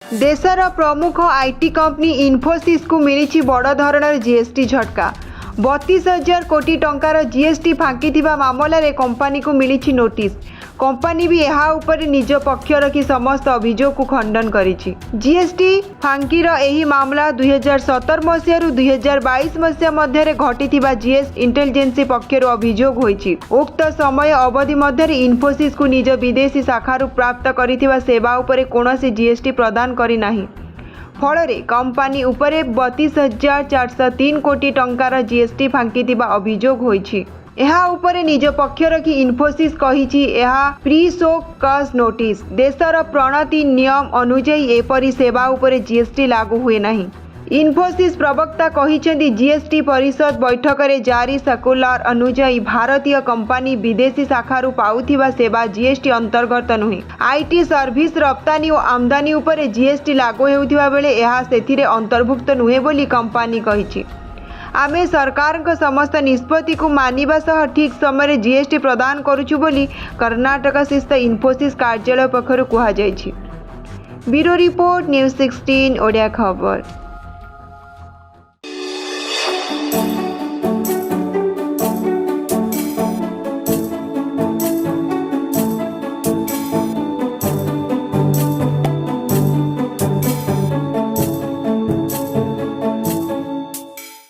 देशर प्रमुख IT company Infosys को मिली बड़ धरणर जीएसटी झटका। 32,000 कोटी टंकार जीएसटी फांकी मामलें कंपनी को मिली नोटिस। कंपनी भी यह उपर निज पक्ष रखी समस्त अभियोग को खंडन करिछि। जीएसटी फांकीर एही मामला 2017 मसीह 2022 मसीह मध्य घटिथिबा जीएस इंटेलिजेंसी पक्षर अभियोग होइछि। उक्त समय अवधि मध्य इन्फोसिस को निज विदेशी शाखारु प्राप्त करिथिबा सेवा उपरे कोनोसी जीएसटी प्रदान करि नाही। फल कंपनी उपरे 32,403 कोटी टंकार जीएसटी फांकी अभियोग होइछि। एहा उपरे निज पक्ष रखी इन्फोसिस कहिछि एहा प्री शो कज नोटिस। देशर प्रणति नियम अनुଯାयी एपरी सेवा उपरे जीएसटी लागू हुए नाही। इन्फोसिस प्रवक्ता कहिसेंति जीएसटी परिषद बैठक में जारी सर्कुलर अनुଯାयी भारतीय कंपनी विदेशी शाखारु पाउथिबा सेवा जीएसटी अंतर्गत नुहे। आईटी सर्विस रप्तानी और आमदानी उपरे जीएसटी लागू हेउथिबा बेले एहा सेथिरे अंतर्भुक्त नुहे बोली कंपनी कहिछि। आमे सरकार को समस्त निष्पत्ति को मानिबा सह ठीक समय जीएसटी प्रदान करुछु बोली कर्नाटक स्थित इन्फोसिस कार्यालय पक्षरु कुहा जायछि। ब्यूरो रिपोर्ट न्यूज 16 ओडिया खबर।